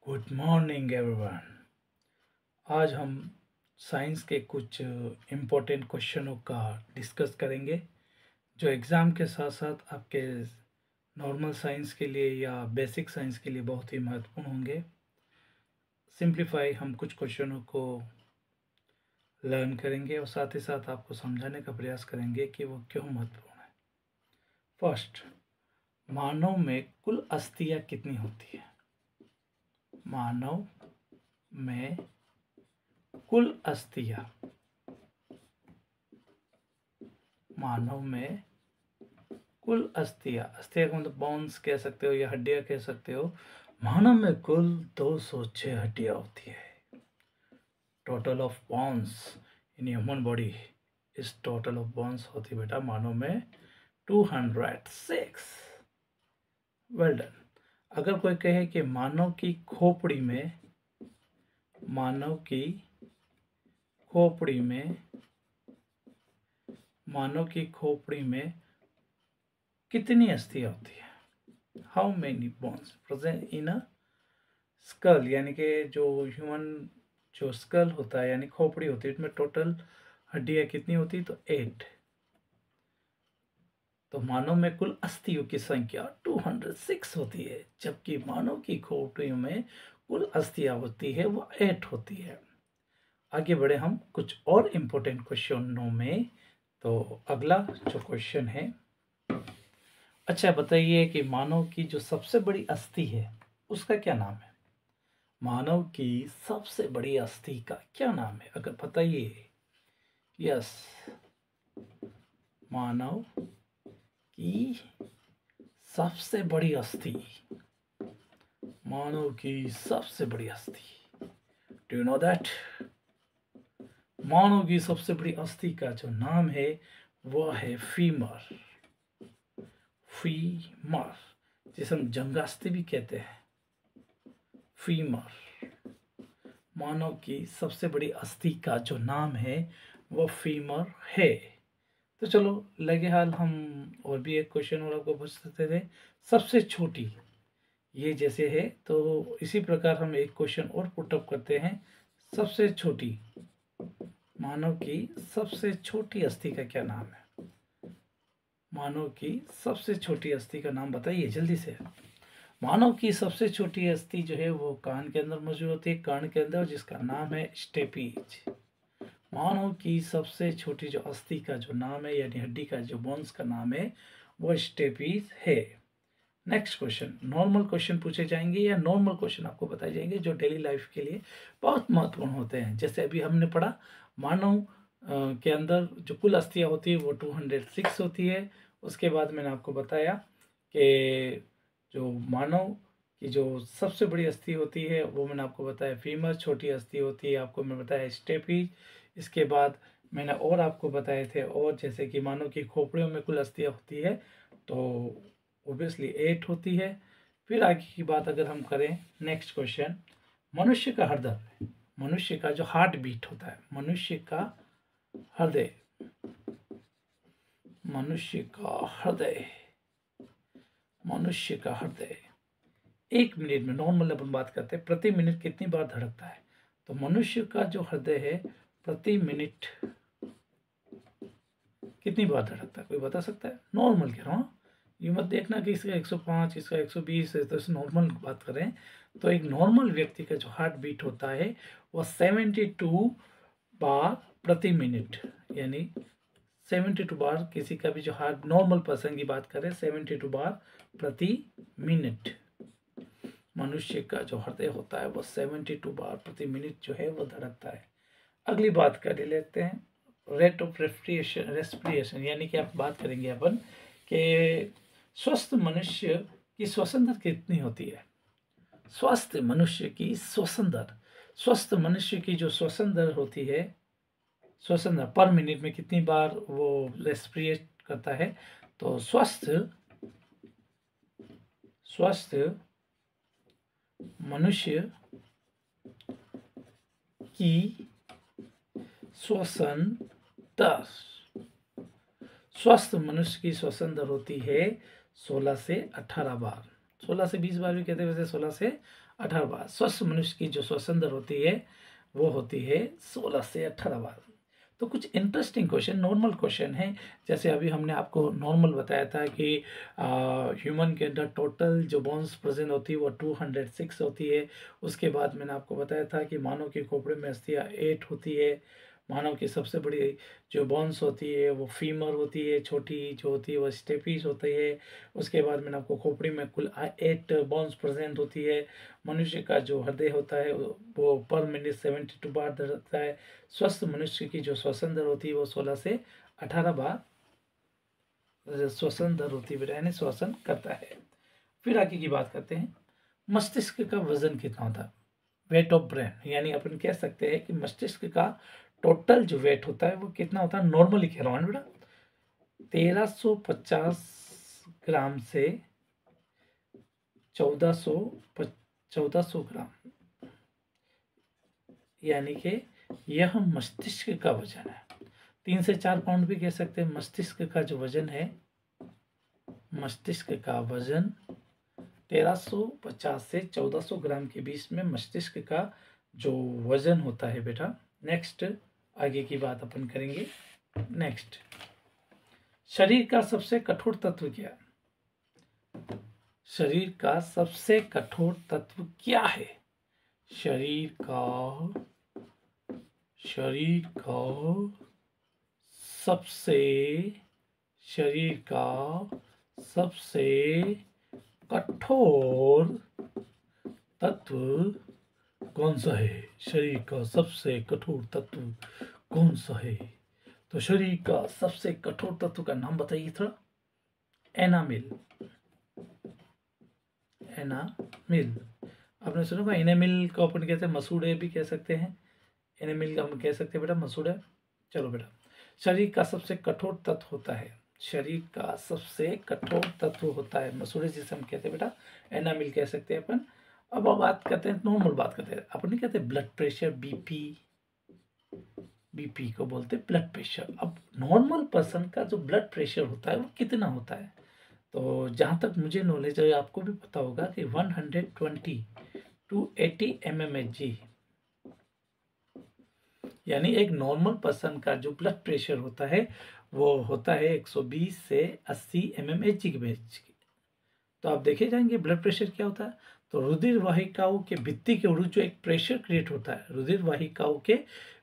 Good morning everyone. आज हम science के कुछ इम्पोर्टेंट क्वेश्चनों का डिस्कस करेंगे जो एग्ज़ाम के साथ साथ आपके नॉर्मल साइंस के लिए या बेसिक साइंस के लिए बहुत ही महत्वपूर्ण होंगे। सिंप्लीफाई हम कुछ क्वेश्चनों को लर्न करेंगे और साथ ही साथ आपको समझाने का प्रयास करेंगे कि वो क्यों महत्वपूर्ण है। फर्स्ट, मानव में कुल अस्थियाँ कितनी होती है? मानव में कुल अस्थियाँ, मानव में कुल अस्थियाँ, अस्थियाँ का मतलब बोन्स कह सकते हो या हड्डियाँ कह सकते हो। मानव में कुल 206 हड्डियाँ होती है। Total of bones in human body इस टोटल ऑफ बोन्स होती बेटा मानव में 206। Well done. अगर कोई कहे कि मानव की खोपड़ी में कितनी अस्थियाँ होती है? How many bones present in a skull, यानी कि जो ह्यूमन जो स्कल होता है यानी खोपड़ी होती है उसमें टोटल हड्डियाँ कितनी होती है? तो 8। तो मानव में कुल अस्थियों की संख्या 206 होती है, जबकि मानव की खोपड़ी में कुल अस्थियाँ होती है वो 8 होती है। आगे बढ़े हम कुछ और इम्पोर्टेंट क्वेश्चनों में। तो अगला जो क्वेश्चन है, अच्छा बताइए कि मानव की जो सबसे बड़ी अस्थि है उसका क्या नाम है? मानव की सबसे बड़ी अस्थि का क्या नाम है? अगर बताइए। यस, मानव की सबसे बड़ी अस्थि, मानव की सबसे बड़ी अस्थि, डू यू नो दैट? मानव की सबसे बड़ी अस्थि का जो नाम है वो है फीमर। फीमर, जिसे हम जंगास्थि भी कहते हैं। फीमर, मानव की सबसे बड़ी अस्थि का जो नाम है वो फीमर है। तो चलो लगे हाल हम और भी एक क्वेश्चन और आपको पूछ सकते थे। सबसे छोटी, ये जैसे है तो इसी प्रकार हम एक क्वेश्चन और पुटअप करते हैं। सबसे छोटी, मानव की सबसे छोटी अस्थि का क्या नाम है? मानव की सबसे छोटी अस्थि का नाम बताइए जल्दी से। मानव की सबसे छोटी अस्थि जो है वो कान के अंदर मौजूद होती है, कान के अंदर, जिसका नाम है स्टेपीज। मानव की सबसे छोटी जो अस्थि का जो नाम है यानी हड्डी का जो बोन्स का नाम है वो स्टेपीज है। नेक्स्ट क्वेश्चन, नॉर्मल क्वेश्चन पूछे जाएंगे या नॉर्मल क्वेश्चन आपको बताए जाएंगे जो डेली लाइफ के लिए बहुत महत्वपूर्ण होते हैं। जैसे अभी हमने पढ़ा, मानव के अंदर जो कुल अस्थियाँ होती है वो 206 होती है। उसके बाद मैंने आपको बताया कि जो मानव की जो सबसे बड़ी अस्थि होती है वो मैंने आपको बताया फीमर, छोटी अस्थि होती है आपको मैं बताया स्टेपीज। इसके बाद मैंने और आपको बताए थे, और जैसे कि मानव की खोपड़ियों में कुल अस्थियाँ होती है तो ओबियसली 8 होती है। फिर आगे की बात अगर हम करें, नेक्स्ट क्वेश्चन, मनुष्य का हृदय, मनुष्य का जो हार्ट बीट होता है, मनुष्य का हृदय, मनुष्य का हृदय, मनुष्य का हृदय 1 मिनट में, नॉर्मल अपन बात करते हैं, प्रति मिनट कितनी बार धड़कता है? तो मनुष्य का जो हृदय है प्रति मिनट कितनी बार धड़कता है? कोई बता सकता है? नॉर्मल कह रहा हूँ, ये मत देखना कि इसका 105, इसका 120 है, तो इस नॉर्मल बात करें तो एक नॉर्मल व्यक्ति का जो हार्ट बीट होता है वो 72 बार प्रति मिनट, यानी 72 बार किसी का भी जो हार्ट, नॉर्मल पर्सन की बात करें, 72 बार प्रति मिनट मनुष्य का जो हृदय होता है वो 72 बार प्रति मिनट जो है वो धड़कता है। अगली बात कर लेते हैं, रेट ऑफ रेस्पिरेशन, यानी कि आप बात करेंगे अपन कि स्वस्थ मनुष्य की श्वसन दर कितनी होती है? स्वस्थ मनुष्य की श्वसन दर, स्वस्थ मनुष्य की जो श्वसन दर होती है, श्वसन दर पर मिनट में कितनी बार वो रेस्पिरेट करता है? तो स्वस्थ मनुष्य की श्वसन दर, स्वस्थ मनुष्य की श्वसन दर होती है 16 से 18 बार। 16 से 20 बार भी कहते हैं, वैसे 16 से 18 बार। स्वस्थ मनुष्य की जो श्वसन दर होती है वो होती है 16 से 18 बार। तो कुछ इंटरेस्टिंग क्वेश्चन, नॉर्मल क्वेश्चन है। जैसे अभी हमने आपको नॉर्मल बताया था कि ह्यूमन के अंदर टोटल जो बोन्स प्रेजेंट होती है वो 206 होती है। उसके बाद मैंने आपको बताया था कि मानव के खोपड़े में अस्थियाँ 8 होती है। मानव की सबसे बड़ी जो बोन्स होती है वो फीमर होती है, छोटी जो होती है वो स्टेपीज होती है। उसके बाद मैंने आपको खोपड़ी में कुल 8 बोन्स प्रेजेंट होती है। मनुष्य का जो हृदय होता है वो पर मिनट 72 बार धड़कता है। स्वस्थ मनुष्य की जो श्वसन दर होती है वो 16 से 18 बार श्वसन दर होती है, यानी श्वसन करता है। फिर आगे की बात करते हैं, मस्तिष्क का वजन कितना होता है? वेट ऑफ ब्रेन, यानी अपन कह सकते हैं कि मस्तिष्क का टोटल जो वेट होता है वो कितना होता है? नॉर्मली कह रहा हूँ बेटा, 1350 ग्राम से 1400 ग्राम, यानी कि यह मस्तिष्क का वजन है। 3 से 4 पाउंड भी कह सकते हैं। मस्तिष्क का जो वजन है, मस्तिष्क का वजन 1350 से 1400 ग्राम के बीच में मस्तिष्क का जो वजन होता है बेटा। नेक्स्ट आगे की बात अपन करेंगे। नेक्स्ट, शरीर का सबसे कठोर तत्व क्या है? शरीर का सबसे कठोर तत्व क्या है? शरीर का सबसे कठोर तत्व कौन सा है? शरीर का सबसे कठोर तत्व कौन सा है? तो शरीर का सबसे कठोर तत्व का नाम बताइए थोड़ा। एनामिल। आपने सुना होगा एनामिल को अपन कहते हैं मसूड़े भी कह सकते हैं। एनामिल का हम कह सकते हैं बेटा मसूड़ा। चलो बेटा, शरीर का सबसे कठोर तत्व होता है, शरीर का सबसे कठोर तत्व होता है मसूड़े, जिसे हम कहते हैं बेटा एनामिल कह सकते हैं अपन। अब बात करते हैं, नॉर्मल बात करते हैं। अपन नहीं कहते ब्लड प्रेशर, बीपी को बोलते हैं ब्लड प्रेशर। अब नॉर्मल पर्सन का जो ब्लड प्रेशर होता है वो कितना होता है? तो जहाँ तक मुझे नॉलेज है, आपको भी पता होगा कि 120 टू 80 mmHg, यानी एक नॉर्मल पर्सन का जो ब्लड प्रेशर होता है वो होता है 120 से 80 mmHg के बीच। तो आप देखे जाएंगे ब्लड प्रेशर क्या होता है। तो रुधिर वाहिकाओं के भित्ति के विरुद्ध जो एक प्रेशर क्रिएट होता है, रुधिर वाहिकाओं के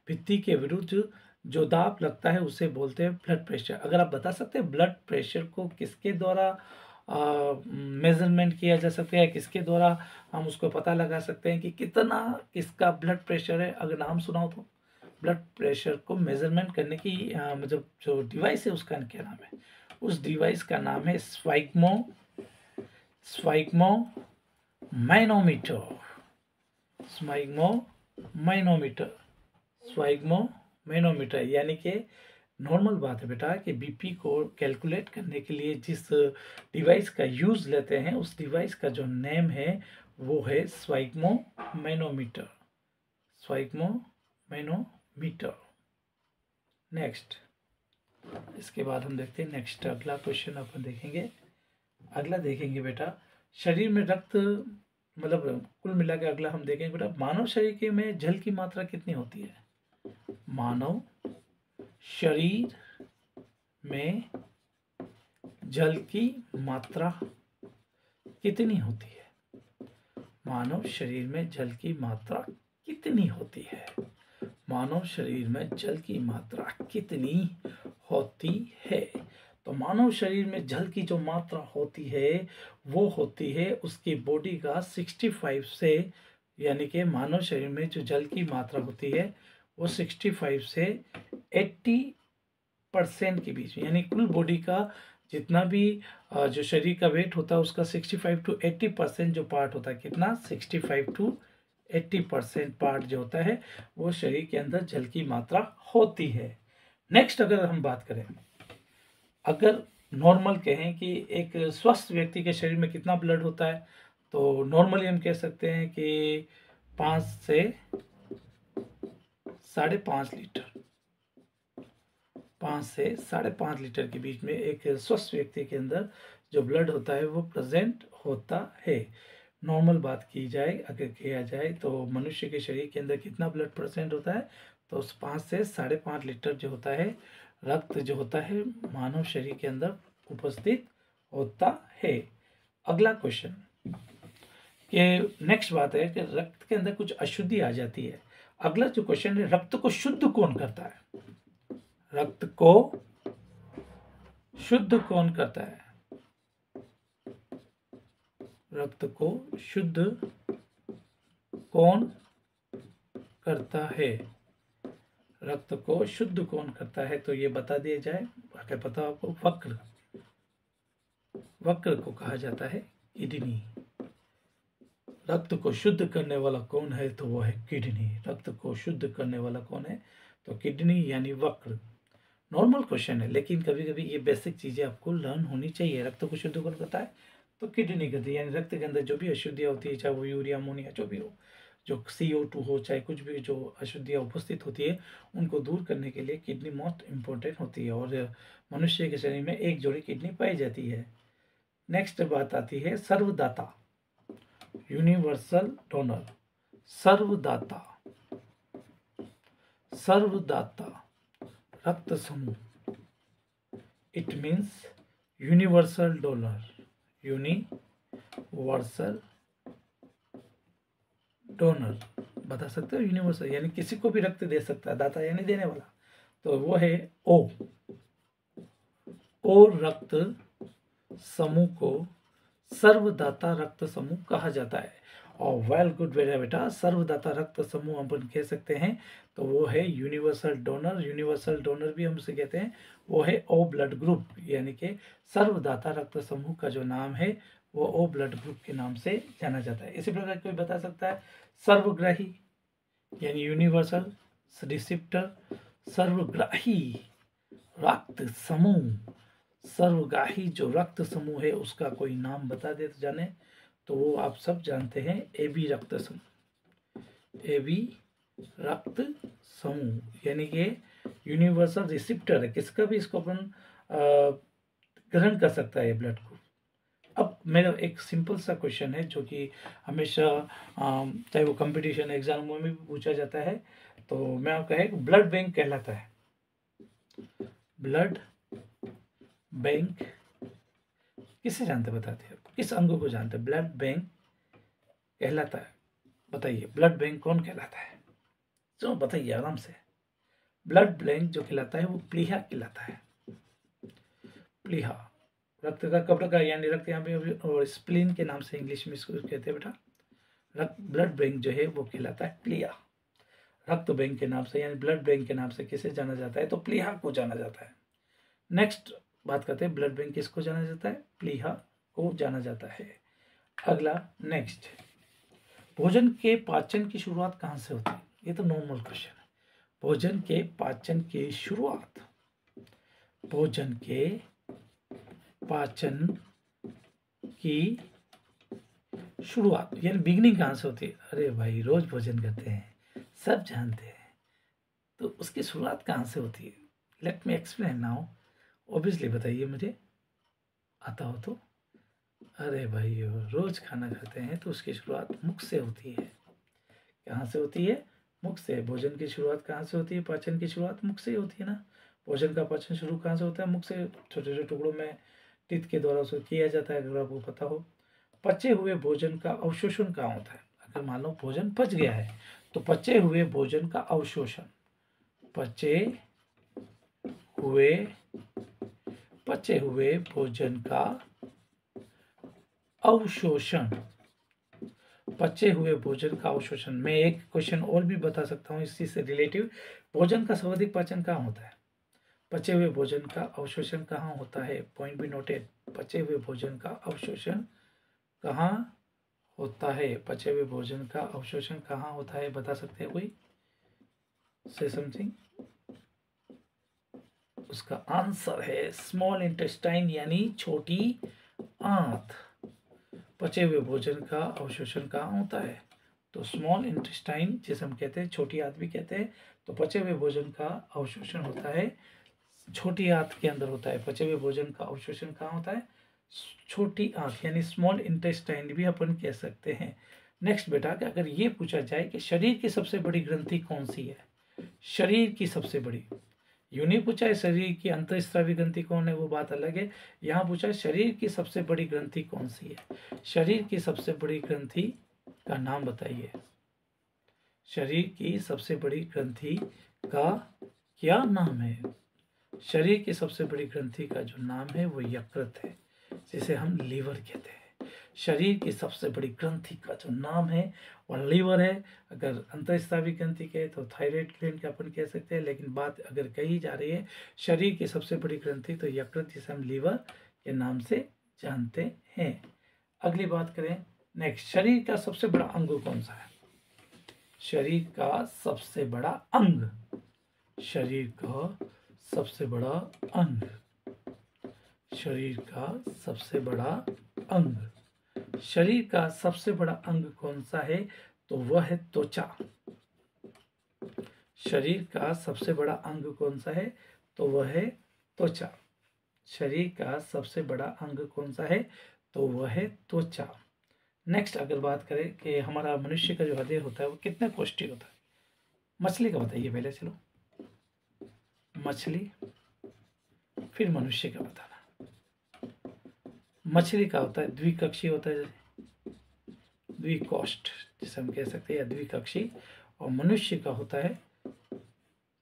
भित्ति के विरुद्ध जो दाब लगता है उसे बोलते हैं ब्लड प्रेशर। अगर आप बता सकते हैं ब्लड प्रेशर को किसके द्वारा मेजरमेंट किया जा सकता है, किसके द्वारा हम उसको पता लगा सकते हैं कि कितना किसका ब्लड प्रेशर है? अगर नाम सुनाओ तो। ब्लड प्रेशर को मेजरमेंट करने की मतलब जो डिवाइस है उसका क्या नाम है? उस डिवाइस का नाम है स्फाइग्मोमैनोमीटर, यानी कि नॉर्मल बात है बेटा कि बीपी को कैलकुलेट करने के लिए जिस डिवाइस का यूज लेते हैं उस डिवाइस का जो नेम है वो है स्फाइग्मोमैनोमीटर। नेक्स्ट, इसके बाद हम देखते हैं नेक्स्ट अगला क्वेश्चन अपन देखेंगे। अगला देखेंगे बेटा, शरीर में रक्त, मतलब कुल मिला के अगला हम देखेंगे बेटा, मानव शरीर के में जल की मात्रा कितनी होती है? मानव शरीर में जल की मात्रा कितनी होती है? मानव शरीर में जल की मात्रा कितनी होती है? मानव शरीर में जल की मात्रा कितनी होती है? तो मानव शरीर में जल की जो मात्रा होती है वो होती है उसकी बॉडी का 65 से, यानी कि मानव शरीर में जो जल की मात्रा होती है वो 65 से 80% के बीच में, यानी कुल बॉडी का जितना भी जो शरीर का वेट होता है उसका 65 to 80% जो पार्ट होता है, कितना? 65 to 80% पार्ट जो होता है वो शरीर के अंदर जल की मात्रा होती है। नेक्स्ट, अगर हम बात करें, अगर नॉर्मल कहें कि एक स्वस्थ व्यक्ति के शरीर में कितना ब्लड होता है, तो नॉर्मली हम कह सकते हैं कि 5 से 5.5 लीटर, 5 से 5.5 लीटर के बीच में एक स्वस्थ व्यक्ति के अंदर जो ब्लड होता है वो प्रेजेंट होता है। नॉर्मल बात की जाए, अगर किया जाए तो मनुष्य के शरीर के अंदर कितना ब्लड प्रेजेंट होता है, तो उस 5 से 5.5 लीटर जो होता है रक्त जो होता है मानव शरीर के अंदर उपस्थित होता है। अगला क्वेश्चन कि नेक्स्ट बात है कि रक्त के अंदर कुछ अशुद्धि आ जाती है। अगला जो क्वेश्चन है, रक्त को शुद्ध कौन करता है? रक्त को शुद्ध कौन करता है? रक्त को शुद्ध कौन करता है? रक्त को शुद्ध कौन करता है? तो ये बता दिया जाए। अगर पता हो आपको, वक्र, वक्र को कहा जाता है किडनी। रक्त को शुद्ध करने वाला कौन है? तो वो है किडनी। रक्त को शुद्ध करने वाला कौन है? तो किडनी यानी वक्र। नॉर्मल क्वेश्चन है, लेकिन कभी कभी ये बेसिक चीजें आपको लर्न होनी चाहिए। रक्त को शुद्ध कौन करता है? तो किडनी करती है। यानी रक्त के अंदर जो भी अशुद्धियाँ होती है, चाहे वो यूरिया, अमोनिया, जो भी हो, जो CO2 हो, चाहे कुछ भी जो अशुद्धियाँ उपस्थित होती है, उनको दूर करने के लिए किडनी मोस्ट इम्पोर्टेंट होती है। और मनुष्य के शरीर में एक जोड़ी किडनी पाई जाती है। नेक्स्ट बात आती है सर्वदाता, यूनिवर्सल डोनर। सर्वदाता, सर्वदाता रक्त समूह, it means universal donor. Universal donor बता सकते हो? यूनिवर्सल यानी किसी को भी रक्त दे सकता है, दाता यानी देने वाला। तो वो है ओ। ओ रक्त समूह को सर्वदाता रक्त समूह कहा जाता है। और वेल गुड बेटा बेटा, सर्वदाता रक्त समूह हम कह सकते हैं तो वो है यूनिवर्सल डोनर। यूनिवर्सल डोनर भी हम उसे कहते हैं, वो है ओ ब्लड ग्रुप। यानी कि सर्वदाता रक्त समूह का जो नाम है वो ओ ब्लड ग्रुप के नाम से जाना जाता है। इसी प्रकार कोई बता सकता है सर्वग्राही यानी यूनिवर्सल रिसिप्टर। सर्वग्राही रक्त समूह, सर्वग्राही जो रक्त समूह है उसका कोई नाम बता दे तो जाने, तो वो आप सब जानते हैं AB रक्त समूह। AB रक्त समूह यानी कि यूनिवर्सल रिसिप्टर है, किसका भी इसको अपन ग्रहण कर सकता है ब्लड को। अब मेरा एक सिंपल सा क्वेश्चन है जो कि हमेशा चाहे वो कंपटीशन एग्जाम में भी पूछा जाता है, तो मैं आपका है ब्लड बैंक कहलाता है। ब्लड बैंक किसे जानते बताते हैं? किस अंग को जानते हैं? ब्लड बैंक कहलाता है। बताइए ब्लड बैंक कौन कहलाता है? चलो बताइए आराम से। ब्लड बैंक जो कहलाता है वो प्लीहा कहलाता है। प्लीहा रक्त का कब्र का यानी रक्त यहाँ पे और स्प्लीन के नाम से इंग्लिश में इसको कहते हैं बेटा। रक्त ब्लड बैंक जो है वो कहलाता है प्लीहा। रक्त बैंक के नाम से यानी ब्लड बैंक के नाम से किसे जाना जाता है? तो प्लीहा को जाना जाता है। नेक्स्ट बात करते हैं ब्लड बैंक किसको जाना जाता है? प्लीहा को जाना जाता है। अगला नेक्स्ट, भोजन के पाचन की शुरुआत कहाँ से होती है? ये तो नॉर्मल क्वेश्चन है। भोजन के पाचन की शुरुआत, भोजन के पाचन की शुरुआत यानी बिगनिंग कहाँ से होती है? अरे भाई रोज भोजन करते हैं, सब जानते हैं, तो उसकी शुरुआत कहाँ से होती है? Let me explain now. Obviously बताइए मुझे, आता हो तो। अरे भाई रोज खाना खाते हैं तो उसकी शुरुआत मुख से होती है। कहाँ से होती है? मुख से। भोजन की शुरुआत कहाँ से होती है? पाचन की शुरुआत मुख से ही होती है ना। भोजन का पाचन शुरू कहाँ से होता है? मुख से। छोटे छोटे टुकड़ों में टीथ के द्वारा उसको किया जाता है, अगर आपको पता हो। पचे हुए भोजन का अवशोषण कहाँ होता है? अगर मान लो भोजन पच गया है तो पचे हुए भोजन का अवशोषण, पचे हुए भोजन का अवशोषण, पचे हुए भोजन का अवशोषण। मैं एक क्वेश्चन और भी बता सकता हूँ इसी से रिलेटिव। भोजन का सर्वाधिक पाचन कहाँ होता है? पचे हुए भोजन का अवशोषण कहाँ होता है? Point be noted. पचे हुए भोजन का अवशोषण कहाँ होता है? पचे हुए भोजन का अवशोषण कहाँ होता है? बता सकते हैं कोई? से समथिंग। उसका आंसर है स्मॉल इंटेस्टाइन यानी छोटी आंत। पचे हुए भोजन का अवशोषण कहाँ होता है? तो स्मॉल इंटेस्टाइन जिसे हम कहते हैं, छोटी आंत भी कहते हैं। तो पचे हुए भोजन का अवशोषण होता है छोटी आंत के अंदर होता है। पचे हुए भोजन का अवशोषण कहाँ होता है? छोटी आंख यानी स्मॉल इंटेस्टाइन भी अपन कह सकते हैं। नेक्स्ट बेटा कि अगर ये पूछा जाए कि शरीर की सबसे बड़ी ग्रंथि कौन सी है, शरीर की सबसे बड़ी, यूं नहीं पूछा है शरीर की अंतःस्रावी ग्रंथि कौन है, वो बात अलग है। यहाँ पूछा है शरीर की सबसे बड़ी ग्रंथि कौन सी है। शरीर की सबसे बड़ी ग्रंथि का नाम बताइए। शरीर की सबसे बड़ी ग्रंथि का क्या नाम है। शरीर की सबसे बड़ी ग्रंथि का जो नाम है वो यकृत है, जिसे हम लीवर कहते हैं। शरीर की सबसे बड़ी ग्रंथि का जो नाम है वो लीवर है। अगर अंतःस्रावी ग्रंथि कहे तो थायराइड ग्लैंड का अपन कह सकते हैं, लेकिन बात अगर कही जा रही है शरीर की सबसे बड़ी ग्रंथि तो यकृत, जिसे हम लीवर के नाम से जानते हैं। अगली बात करें नेक्स्ट, शरीर का सबसे बड़ा अंग कौन सा है। शरीर का सबसे बड़ा अंग, शरीर का सबसे बड़ा अंग, शरीर का सबसे बड़ा अंग, शरीर का सबसे बड़ा अंग कौन सा है, तो वह है त्वचा। शरीर का सबसे बड़ा अंग कौन सा है, तो वह है त्वचा। शरीर का सबसे बड़ा अंग कौन सा है, तो वह है त्वचा। नेक्स्ट अगर बात करें कि हमारा मनुष्य का जो हृदय होता है वो कितने कोष्ठी होता है। मछली का बताइए पहले, चलो मछली फिर मनुष्य का बताना। मछली का होता है द्विकक्षी होता है, द्विकोष्ठ जिसे हम कह सकते हैं, या द्विकक्षी। और मनुष्य का होता है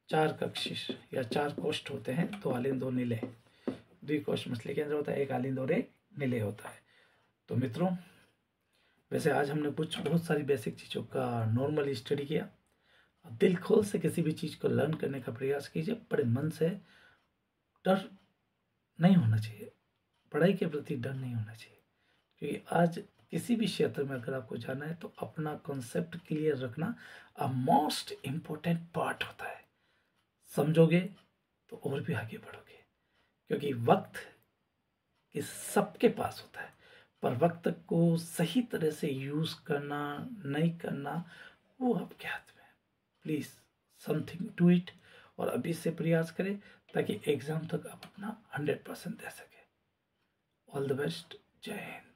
चार कक्षी या चार कोष्ठ होते हैं, दो आलिंद दो नीले। द्विकोष्ठ मछली के अंदर होता है, एक आलिंद और एक नीले होता है। तो मित्रों वैसे आज हमने कुछ बहुत सारी बेसिक चीज़ों का नॉर्मली स्टडी किया। दिल खोल से किसी भी चीज़ को लर्न करने का प्रयास कीजिए, बड़े मन से। डर नहीं होना चाहिए, पढ़ाई के प्रति डर नहीं होना चाहिए, क्योंकि आज किसी भी क्षेत्र में अगर आपको जाना है तो अपना कॉन्सेप्ट क्लियर रखना अ मोस्ट इम्पोर्टेंट पार्ट होता है। समझोगे तो और भी आगे बढ़ोगे, क्योंकि वक्त कि सबके पास होता है, पर वक्त को सही तरह से यूज़ करना नहीं करना वो आपके हाथ में है। प्लीज़ समथिंग डू इट, और अभी से प्रयास करें ताकि एग्ज़ाम तक आप अपना 100% दे सकें। ऑल द बेस्ट, जय हिंद।